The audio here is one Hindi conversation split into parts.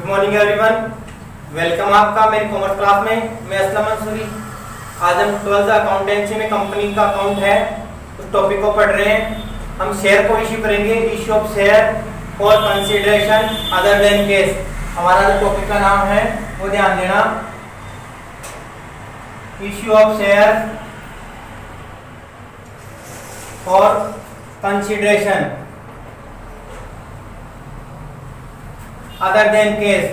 मॉर्निंग एवरीवन, वेलकम आपका मेरी कॉमर्स क्लास में। मैं असलम मंसूरी। आज हम 12th अकाउंटेंसी में कंपनी का अकाउंट है उस टॉपिक को पढ़ रहे हैं। हम शेयर को इश्यू करेंगे, issue of share for consideration other than case. हमारा जो टॉपिक का नाम है वो ध्यान देना, issue of share for consideration other than case.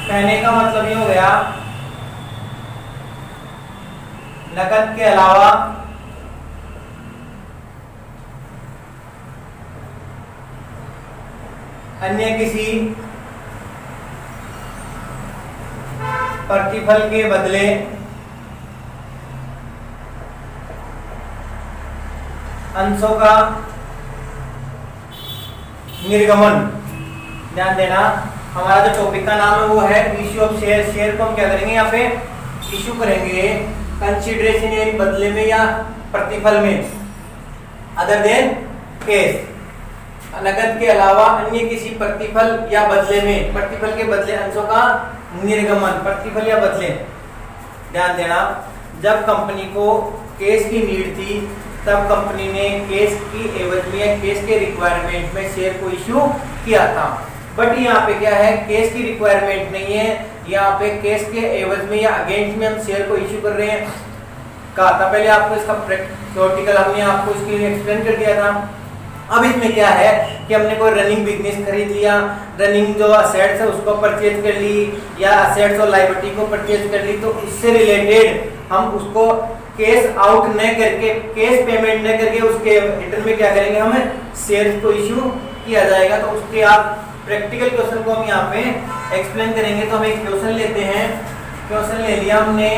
कहने का मतलब ये हो गया, नकद के अलावा अन्य किसी प्रतिफल के बदले अंशों का निर्गमन। ध्यान देना, हमारा जो टॉपिक का नाम है वो है इश्यू ऑफ शेयर। शेयर को हम क्या करेंगे, यहाँ पे इश्यू करेंगे कंसीडरेशन यानी बदले में या प्रतिफल में, अदर देन केस, नकद के अलावा अन्य किसी प्रतिफल या बदले में, प्रतिफल के बदले अंशों का निर्गमन, प्रतिफल या बदले। ध्यान देना, जब कंपनी को केस की नीड थी तब कंपनी ने केस की एवज में या केस के रिक्वायरमेंट में शेयर को इश्यू किया था। बट यहाँ पे क्या है, केस की रिक्वायरमेंट नहीं है, यहाँ पे केस के एवज में या अगेंस्ट में हम शेयर को इश्यू कर रहे हैं। कहा था पहले आपको, इसका प्रैक्टिकल हमने आपको इसके लिए एक्सप्लेन कर दिया था। अब इसमें क्या है कि हमने कोई रनिंग बिजनेस खरीद लिया, रनिंग जो असेट्स है उसको परचेज कर ली, या असेट्स और लायबिलिटी को परचेज कर ली, तो इससे रिलेटेड हम उसको केस आउट न करके, केस पेमेंट न करके उसके रिटर्न में क्या करेंगे, हमें शेयर्स को इश्यू किया जाएगा। तो उसके आप प्रैक्टिकल क्वेश्चन को हम यहाँ पे एक्सप्लेन करेंगे। तो हम एक क्वेश्चन लेते हैं, क्वेश्चन ले लिया हमने,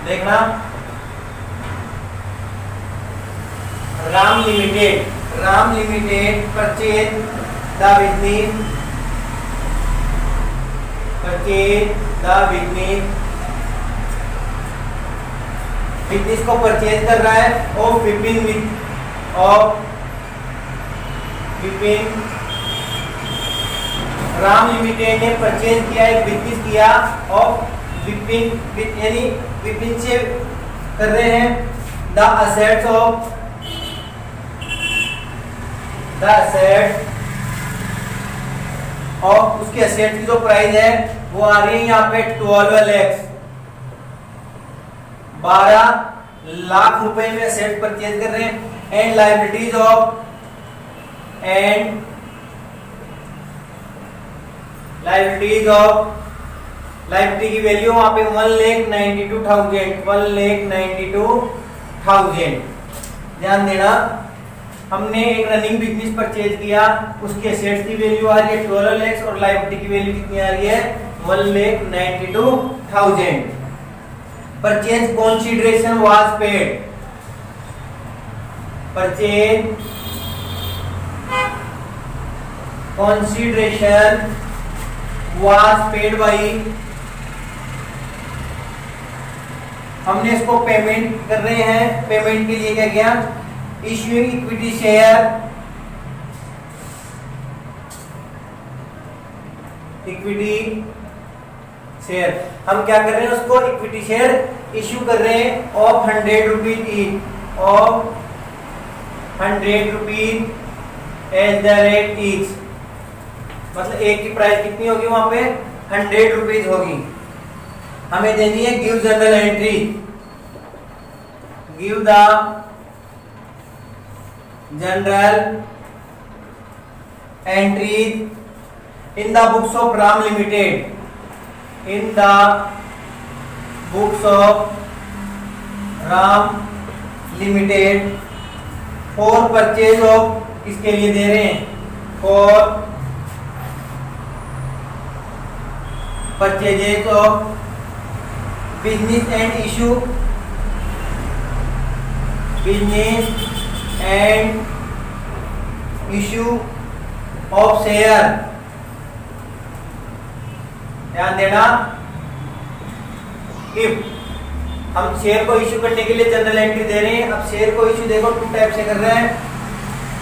देखना, Ram limited purchase the business को परचेज कर रहा है ऑफ विपिन। राम लिमिटेड ने परचेज किया, एक बिजनेस किया ऑफ विपिन, यानी विपिन से कर रहे हैं द असेट्स ऑफ उसके असेट की जो प्राइस है वो आ रही है यहाँ पे 12 लाख, 12 लाख रुपए में असेट परचेज कर रहे हैं। एंड लायबिलिटीज ऑफ लायबिलिटी की वैल्यू वहां पे 1,92,000। ध्यान देना, हमने एक रनिंग बिजनेस परचेज किया, उसके असेट्स की वैल्यू आ रही है 12 लाख और लायबिलिटी की वैल्यू कितनी आ रही है 1,92,000। Purchase consideration was paid, purchase consideration was paid by, हमने इसको पेमेंट कर रहे हैं। पेमेंट के लिए क्या किया, इश्यूइंग इक्विटी शेयर, हम क्या कर रहे हैं, उसको इक्विटी शेयर इश्यू कर रहे हैं of 100 rupees each, of 100 rupees as the rate each. मतलब एक की प्राइस कितनी होगी, वहां पे 100 रुपीज होगी। हमें देनी है give general entry, give the general entries in the books of Ram limited, in the books of Ram limited for purchase of, किसके लिए दे रहे हैं, for purchases of business and issue, of share. ध्यान देना, इफ हम शेयर को इश्यू करने के लिए जनरल एंट्री दे रहे हैं। अब शेयर को इश्यू देखो 2 टाइप से कर रहे हैं।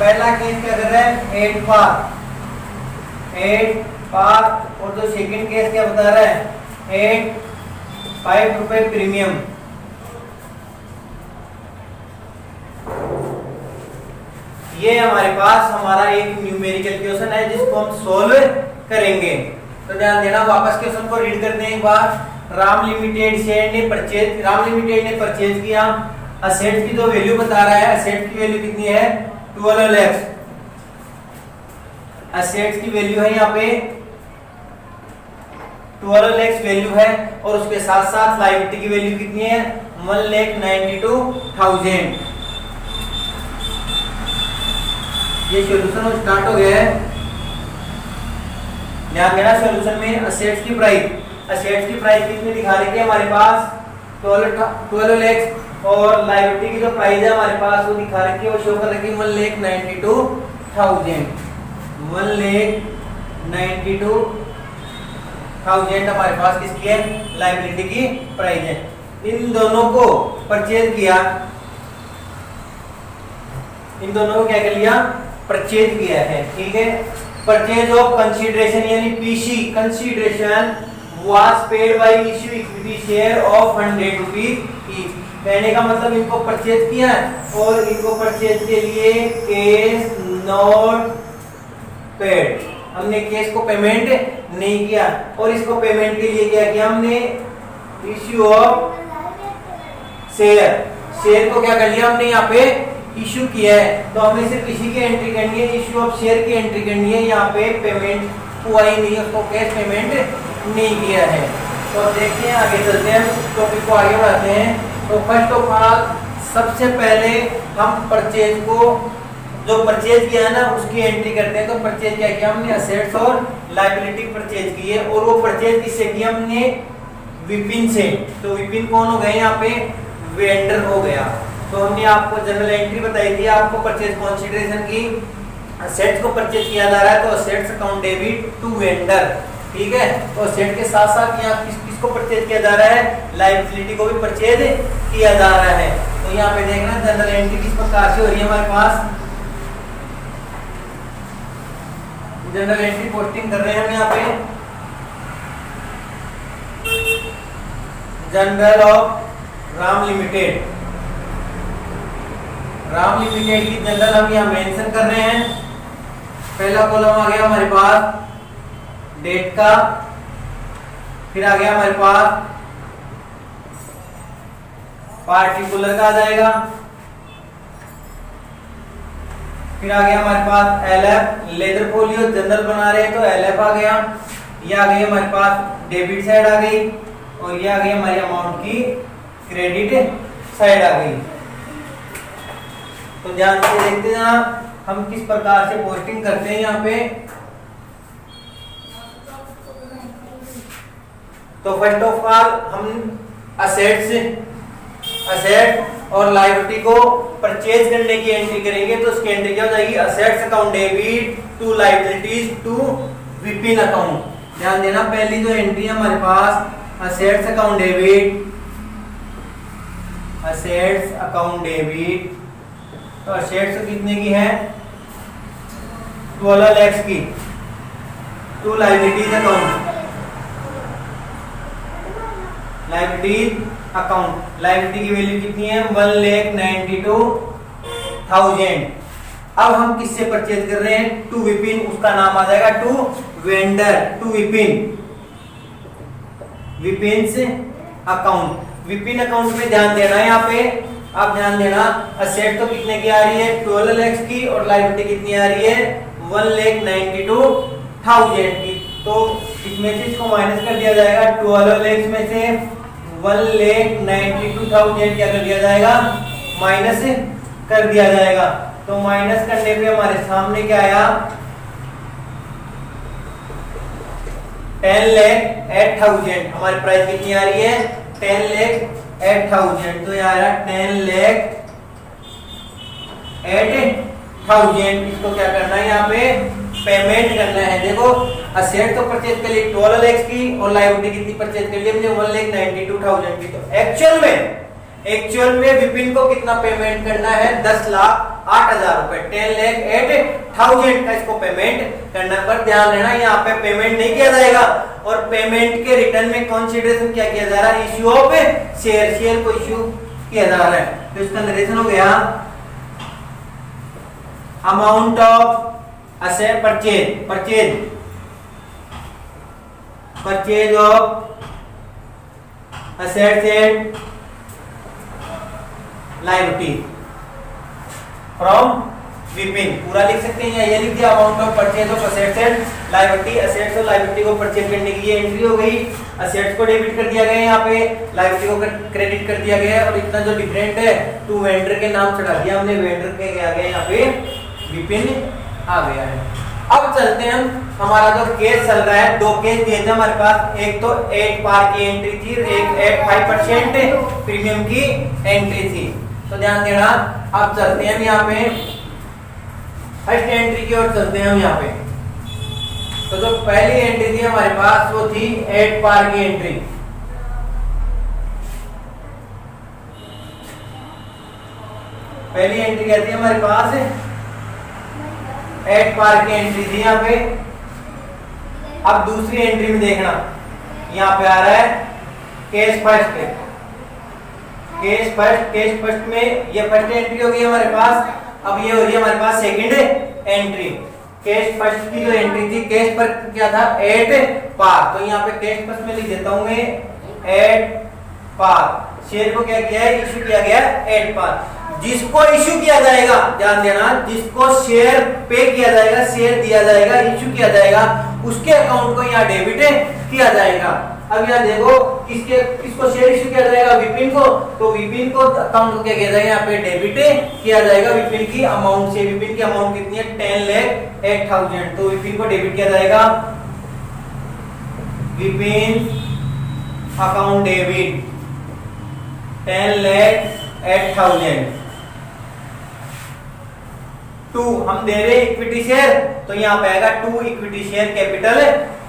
पहला केस क्या कर रहा है, 8 पार, और जो सेकंड केस क्या बता रहा है, 5 रुपए प्रीमियम। ये हमारे पास हमारा एक न्यूमेरिकल क्वेश्चन है जिसको हम सोल्व करेंगे। तो ध्यान देना, वापस क्वेश्चन को रीड करते हैं एक बार। राम लिमिटेड ने परचेज किया। असेट की जो वैल्यू बता रहा है, असेट की वैल्यू कितनी है, 12 लाख। असेट की वैल्यू है यहाँ पे 12 लाख वैल्यू है, और उसके साथ साथ लायबिलिटी की वैल्यू कितनी है, 1,92,000। ये सॉल्यूशन स्टार्ट हो गया है। ध्यान देना, सॉल्यूशन में असेट्स की प्राइस कितनी दिखा रही है हमारे पास, 12 लाख, और लायबिलिटी की जो प्राइस है हमारे पास वो दिखा रखी है, वो शो कर रखी है 1,92,000। 1,92,000 हमारे पास किसकी है, लायबिलिटी की प्राइस है। इन दोनों को परचेज किया, इन दोनों को क्या कर लिया, परचेज किया है, ठीक है। परचेज ऑफ कंसीडरेशन यानी PC consideration was paid by issue equity share of 100 rupees each. कहने का मतलब इनको परचेज किया और इनको परचेज के लिए केस नॉट पेड, हमने केस को पेमेंट नहीं किया, और इसको पेमेंट के लिए क्या किया हमने, इश्यू ऑफ शेयर को क्या कर लिया हमने यहाँ पे इश्यू किया है। तो हमें सिर्फ इसी की एंट्री करनी है, इश्यू ऑफ शेयर की एंट्री करनी है। यहाँ पे पेमेंट हुआ ही नहीं, उसको कैश पेमेंट नहीं किया है। तो देखते हैं, आगे चलते हैं, टॉपिक को आगे बढ़ाते हैं। तो फर्स्ट ऑफ ऑल सबसे पहले हम परचेज को, जो परचेज किया है ना, उसकी एंट्री करते हैं। तो परचेज क्या किया हमने, असेट्स और लायबिलिटी परचेज की है, और वो परचेज किससे किया हमने, विपिन से। तो विपिन कौन हो गए यहाँ पे, वेंडर हो गया। तो हमने आपको जनरल एंट्री बताई थी, आपको परचेज कंसीडरेशन की, असेट्स को परचेज किया जा रहा है तो assets account debit to vendor, ठीक है। तो असेट के साथ साथ यहाँ किसको परचेज किया जा रहा है, लायबिलिटी को भी परचेज किया जा रहा है। तो यहाँ पे देखना जनरल एंट्री किस प्रकार से हो रही है हमारे पास, जनरल एंट्री पोस्टिंग कर रहे हैं हम यहाँ पे, जनरल ऑफ राम लिमिटेड की जनरल हम यहाँ मेंशन कर रहे हैं। पहला कॉलम आ गया हमारे पास डेट का, फिर आ गया हमारे पास पार्टिकुलर का आ जाएगा, फिर आ गया हमारे पास एलएफ, लेदर फोलियो जनरल बना रहे हैं तो एलएफ आ गया। ये आ गई हमारे पास डेबिट साइड आ गई, और ये आ गई हमारी अमाउंट की क्रेडिट साइड आ गई। तो ध्यान से देखते हैं हम किस प्रकार से पोस्टिंग करते हैं यहाँ पे। तो फर्स्ट ऑफ ऑल हम असेट और लायबिलिटी को परचेज करने की एंट्री करेंगे। तो उसकी एंट्री क्या हो जाएगी, assets account debit to liabilities to Vipin account. ध्यान देना, पहली जो एंट्री है हमारे पास assets account debit, assets account debit, तो असेट्स कितने की है, 12 लाख की, to liabilities account, liabilities account, liability की वैल्यू कितनी है, 1,92,000। अब हम किससे परचेज कर रहे हैं, टू विपिन, उसका नाम आ जाएगा टू वेंडर, टू विपिन से अकाउंट। विपिन अकाउंट में ध्यान देना है, यहाँ पे आप ध्यान देना, असेट तो कितने की आ रही है, 12 लाख की, और लायबिलिटी कितनी आ रही है, 1,92,000 की। तो इसमें से इसको माइनस कर दिया जाएगा, 12 लाख में से 1,92,000 क्या कर दिया जाएगा, माइनस कर दिया जाएगा। तो माइनस करने पे हमारे सामने क्या आया, 10,08,000। हमारी प्राइस कितनी आ रही है, 10,08,000। तो ये आ रहा है 10,08,000। इसको क्या करना है, यहाँ पे पेमेंट करना है। देखो असेट तो परचेज कर ली 12 लाख की, और लायबिलिटी कितनी परचेज कर ली हमने, 1,92,000 की। तो एक्चुअल में एक्चुअल में विपिन को कितना पेमेंट करना है, 10,08,000 रुपए, 10,08,000 का इसको पेमेंट करना। पर ध्यान देना यहाँ पे पेमेंट नहीं किया जाएगा, और पेमेंट के रिटर्न में कंसीडरेशन क्या किया जा रहा है, इश्यू ऑफ शेयर, शेयर को इश्यू किया जा रहा है। तो इसका नरेशन हो गया amount of asset purchase of assets and liability from Vipin, पूरा लिख सकते हैं, या ये लिख दिया amount of purchase of assets and liability. Assets और लायबिलिटी को परचेज करने की ये एंट्री हो गई, असेट्स को डेबिट कर दिया गया यहाँ पे, लायबिलिटी को क्रेडिट कर दिया गया, और इतना जो डिफरेंट है टू वेंडर के नाम चढ़ा दिया हमने, वेंडर के आ गए यहाँ पे विपिन आ गया है। अब चलते हैं हमारा जो केस चल रहा है, दो केस दिए थे हमारे पास, एक तो 8 पार की एंट्री थी, एक 5% प्रीमियम की एंट्री थी। तो ध्यान देना, अब चलते हैं यहाँ पे फर्स्ट एंट्री की ओर चलते हैं हम यहाँ पे। तो जो पहली एंट्री थी हमारे पास वो थी 8 पार की एंट्री। पहली एंट्री क्या थी हमारे पास, 8 पार की एंट्री थी यहाँ पे। अब दूसरी एंट्री में देखना, यहाँ पे आ रहा है केस फर्स्ट, केस फर्स्ट में ये फर्स्ट एंट्री होगी हमारे पास। अब ये हो रही है हमारे पास सेकंड एंट्री। केस फर्स्ट की जो एंट्री थी, केस पर क्या था 8 पार, तो यहाँ पे केस फर्स्ट में लिख देता हूं मैं 8 पार। शेयर को क्या किया है, इश्यू किया गया 8 पार। जिसको इश्यू किया जाएगा, ध्यान देना, जिसको शेयर पे किया जाएगा, शेयर दिया जाएगा, इश्यू किया जाएगा, उसके अकाउंट को यहाँ डेबिट किया जाएगा। अब यहाँ देखो किसको शेयर इश्यू किया जाएगा, विपिन को, तो विपिन को अकाउंट को क्या किया जाएगा, यहाँ पे डेबिट किया जाएगा विपिन की अमाउंट से। विपिन की अमाउंट कितनी है, 10,08,000, तो विपिन को डेबिट किया जाएगा, विपिन अकाउंट डेबिट 10,08,000 टू, हम दे रहे इक्विटी शेयर, तो यहाँ पे आएगा to equity share capital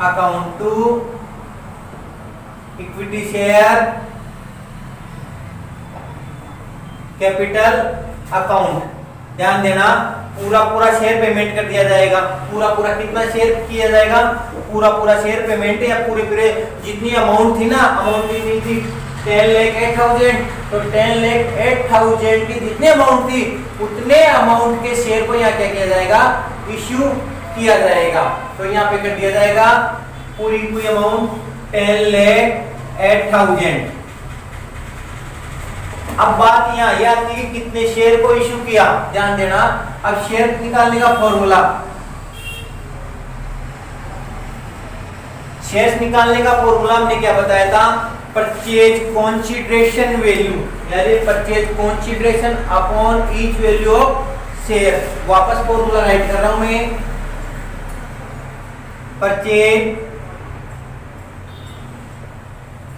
account, to equity share capital account. ध्यान देना, पूरा शेयर पेमेंट कर दिया जाएगा। पूरा कितना शेयर किया जाएगा, पूरा शेयर पेमेंट, या पूरे जितनी अमाउंट थी ना, अमाउंट कितनी थी 10,08,000, तो 10,08,000 की जितनी अमाउंट थी उतने अमाउंट के शेयर को यहाँ क्या किया जाएगा, इश्यू किया जाएगा। तो यहाँ पे कर दिया जाएगा पूरी अमाउंट 10,08,000। अब बात यहाँ ये आती है कितने शेयर को इश्यू किया, ध्यान देना। अब शेयर निकालने का फॉर्मूला, शेयर निकालने का फॉर्मूला हमने क्या बताया था, परचेज कंसीडरेशन वैल्यू, यानी purchase consideration upon each value of share. वापस फॉर्मूला राइट कर रहा हूं मैं, purchase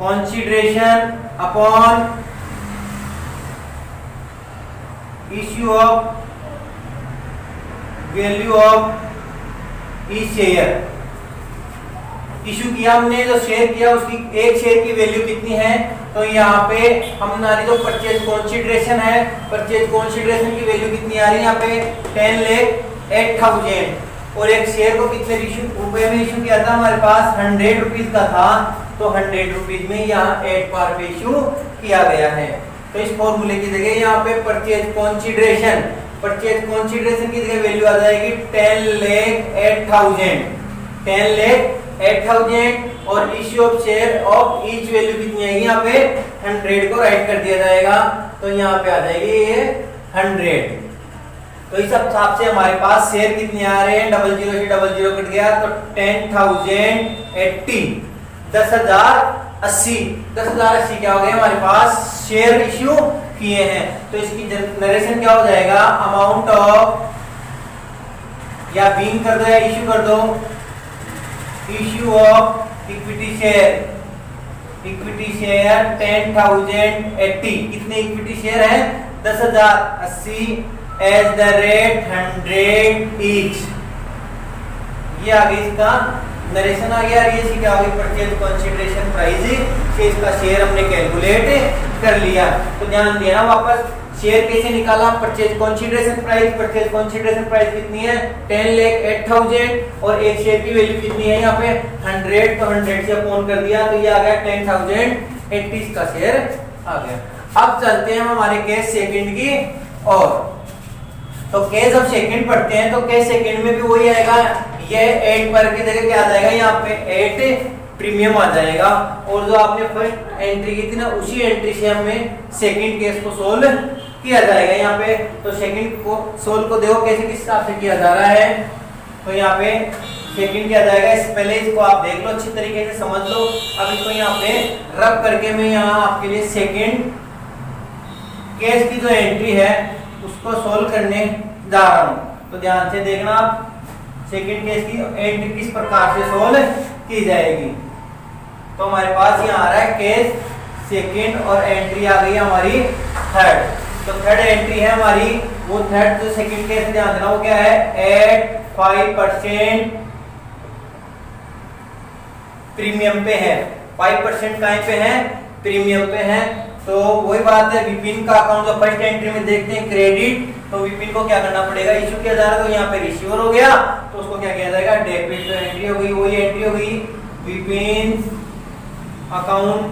consideration upon issue of value of each share. Issue किया हमने, जो शेयर किया उसकी एक शेयर की वैल्यू कितनी है, तो यहाँ पे हमारी जो परचेज कंसीडरेशन है, परचेज कंसीडरेशन की वैल्यू कितनी आ रही है यहाँ पे 10,08,000, और एक शेयर को कितने रुपए में इशू किया था हमारे पास 100 रुपीज का था, तो 100 रुपीज में यहाँ 8 पार पे इशू किया गया है। तो इस फॉर्मूले की जगह यहाँ पे परचेज कंसीडरेशन की जगह वैल्यू आ जाएगी 10,08,000, 10,08,000, और issue of share of each value कितनी आएगी यहाँ पे 100 को राइट कर दिया जाएगा, तो यहाँ पे आ जाएगी ये 100। तो इस हिसाब से हमारे पास शेयर कितने आ रहे हैं, 00 से 00 कट गया, तो 10,080, 10,080, 10,080 क्या हो गया हमारे पास शेयर इश्यू किए हैं। तो इसकी नरेशन क्या हो जाएगा, अमाउंट ऑफ, या बीइंग कर दो या इश्यू कर दो, इश्यू ऑफ इक्विटी शेयर 10,080, कितने इक्विटी शेयर है 10,080 एज द रेट 100 ईच। ये आ गई इसका नरेशन आ गया, ये क्या होगी परचेज कंसीडरेशन प्राइस से इसका शेयर हमने कैलकुलेट कर लिया। तो ध्यान देना वापस शेयर कैसे निकाला, purchase consideration price, purchase consideration price कितनी है 10,08,000 और एक शेयर की वैल्यू कितनी है यहाँ पे 100, तो 100 से अपॉन कर दिया तो ये आ गया 10,080 का शेयर आ गया। अब चलते हैं हमारे केस सेकंड की और तो केस अब सेकंड पढ़ते हैं, तो केस सेकंड में भी वही आएगा, ये 8 पर की जगह क्या आ जाएगा यहाँ पे 8 प्रीमियम आ जाएगा और जो आपने फर्स्ट एंट्री की थी ना उसी एंट्री से हमें सेकंड केस को सोल्व किया जाएगा यहाँ पे। तो सेकंड को सोल्व को देखो कैसे किस हिसाब से किया जा रहा है, तो यहाँ पे सेकंड किया जाएगा। इस पहले इसको आप देख लो अच्छी तरीके से समझ लो। अब इसको यहाँ पे रब करके मैं यहाँ आपके लिए सेकंड केस की जो एंट्री है उसको सोल्व करने जा रहा हूँ, तो ध्यान से देखना आप सेकंड केस की एंट्री किस प्रकार से सोल्व की जाएगी। तो हमारे पास यहाँ आ रहा है केस सेकंड और एंट्री आ गई हमारी थर्ड। तो थर्ड एंट्री है हमारी, वो थर्ड जो सेकंड केस ध्यान देना वो क्या है एट 5% प्रीमियम पे है, 5% कहाँ पे है प्रीमियम पे है। तो वही बात है विपिन का अकाउंट जो फर्स्ट एंट्री में देखते हैं क्रेडिट, तो विपिन को क्या करना पड़ेगा इशू किया जा रहा है, तो यहाँ पे रिसीवर हो गया तो उसको क्या किया जाएगा डेबिट, जो एंट्री हो गई वही एंट्री हो गई विपिन अकाउंट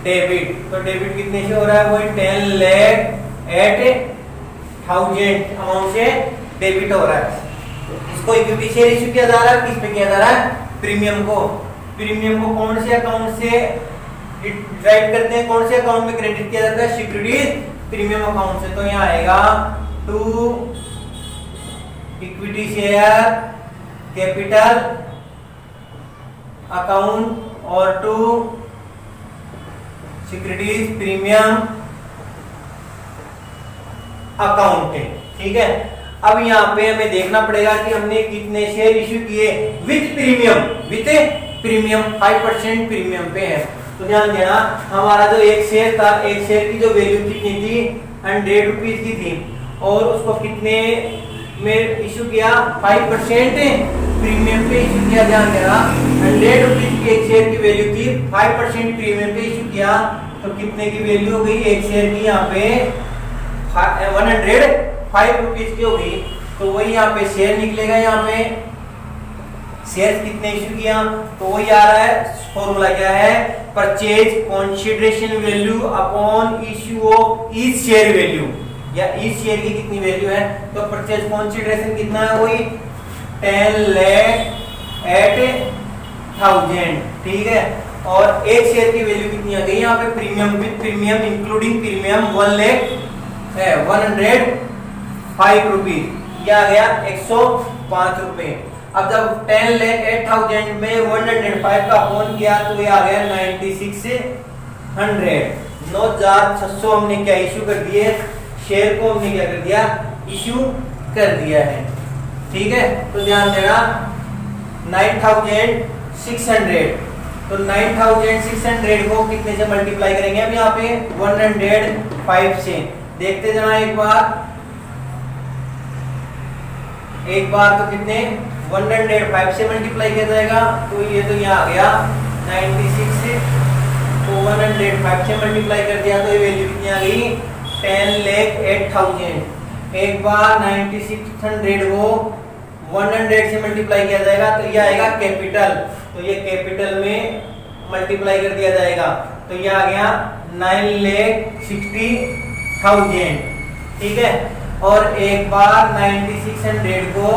डेबिट। तो डेबिट कितने से हो रहा है वही 10,08,000 अमाउंट से डेबिट हो रहा है। इसको इक्विटी शेयर इशू किया जा रहा है, किस पे किया जा रहा है प्रीमियम को। प्रीमियम को कौन से अकाउंट से राइट करते हैं, कौन से अकाउंट में क्रेडिट किया जाता है सिक्योरिटीज प्रीमियम अकाउंट से। तो यहाँ आएगा to equity share capital account और टू सिक्योरिटीज प्रीमियम अकाउंट, ठीक है। अब यहाँ पे हमें देखना पड़ेगा कि हमने कितने शेयर इश्यू किए विद प्रीमियम 5% प्रीमियम पे है। तो ध्यान देना हमारा जो एक शेयर था, एक शेयर की जो वैल्यू कितनी थी 100 रुपीज की थी और उसको कितने में इशू किया 5% प्रीमियम पे इशू किया। ध्यान देना 100 रुपीज की एक शेयर की वैल्यू थी, 5% प्रीमियम पे इशू किया तो कितने की वैल्यू हो गई एक शेयर की यहाँ पे 105 रुपीज की होगी। तो वही यहाँ पे शेयर निकलेगा, यहाँ पे शेयर कितने इशू किया तो वही आ रहा है, फॉर्मूला क्या है purchase consideration value upon issue of each share value, या ईच शेयर की कितनी वैल्यू है। तो परचेज कंसीडरेशन कितना है वही 10,08,000, ठीक है। और एक शेयर की वैल्यू कितनी आ गई यहाँ पे premium with premium including premium 1,05 rupees, यह आ गया 105 रुपए। अब जब 10,08,000 में 105 का अपॉन किया तो ये आ गया 9,600 हमने क्या इशू कर दिए, शेयर को हमने क्या कर दिया इशू कर दिया है, ठीक है। तो ध्यान देना 9,600, तो 9,600 को कितने से मल्टीप्लाई करेंगे अब यहाँ पे 105 से। देखते जाना एक बार तो कितने 105 से मल्टीप्लाई किया जाएगा तो ये तो यहाँ आ गया 96 को 105 से मल्टीप्लाई कर दिया तो ये वैल्यू कितनी आ गई 10,08,000। एक बार 9600 को 100 से मल्टीप्लाई किया जाएगा तो ये आएगा कैपिटल, तो ये कैपिटल में मल्टीप्लाई कर दिया जाएगा तो ये आ गया 9,60,000, ठीक है। और एक बार 9600 को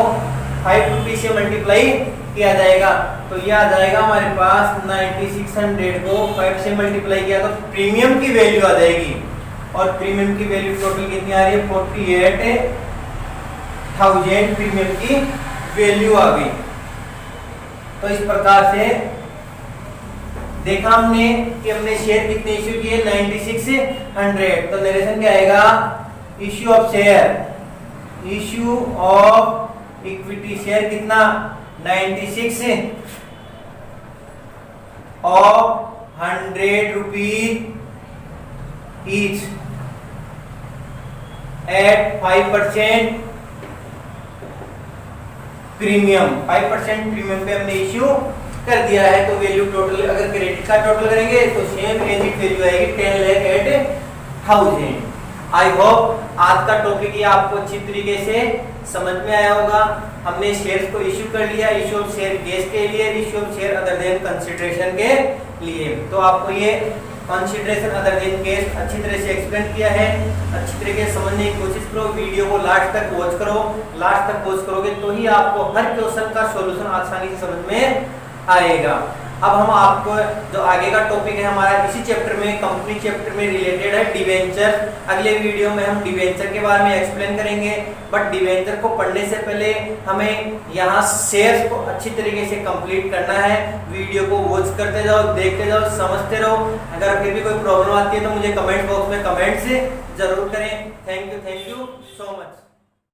5 रुपीज से मल्टीप्लाई किया जाएगा तो ये आ जाएगा हमारे पास 9600 को 5 से मल्टीप्लाई किया तो प्रीमियम की वैल्यू आ जाएगी, और प्रीमियम की वैल्यू टोटल कितनी आ रही है 48,000 प्रीमियम की वैल्यू आ गई। तो इस प्रकार से देखा हमने कि हमने शेयर कितने इश्यू किए 9600। तो नरेशन क्या आएगा issue of share, issue of equity share कितना 96 of 100 rupees each eight 5% premium, 5% premium पे हमने इश्यू कर दिया है। तो वैल्यू टोटल अगर क्रेडिट का टोटल करेंगे तो सेम एज वैल्यू आएगी 10,08,000। आई होप आज का टॉपिक ये आपको अच्छी तरीके से समझ में आया होगा। हमने शेयर्स को इश्यू कर लिया, इश्यू ऑफ शेयर केस के लिए, issue of share other than consideration के लिए। तो आपको ये कंसीडरेशन अदर देन केस अच्छी तरह से एक्सप्लेन किया है। अच्छी तरीके से समझने की कोशिश करो, वीडियो को लास्ट तक वॉच करो। लास्ट तक वॉच करोगे तो ही आपको हर क्वेश्चन का सॉल्यूशन आसानी से समझ में आएगा। अब हम आपको जो आगे का टॉपिक है हमारा इसी चैप्टर में, कंपनी चैप्टर में रिलेटेड है डिवेंचर। अगले वीडियो में हम डिवेंचर के बारे में एक्सप्लेन करेंगे। बट डिवेंचर को पढ़ने से पहले हमें यहाँ शेयर्स को अच्छी तरीके से कंप्लीट करना है। वीडियो को वॉच करते जाओ, देखते जाओ, समझते रहो। अगर फिर भी कोई प्रॉब्लम आती है तो मुझे कमेंट बॉक्स में कमेंट से जरूर करें। Thank you so much.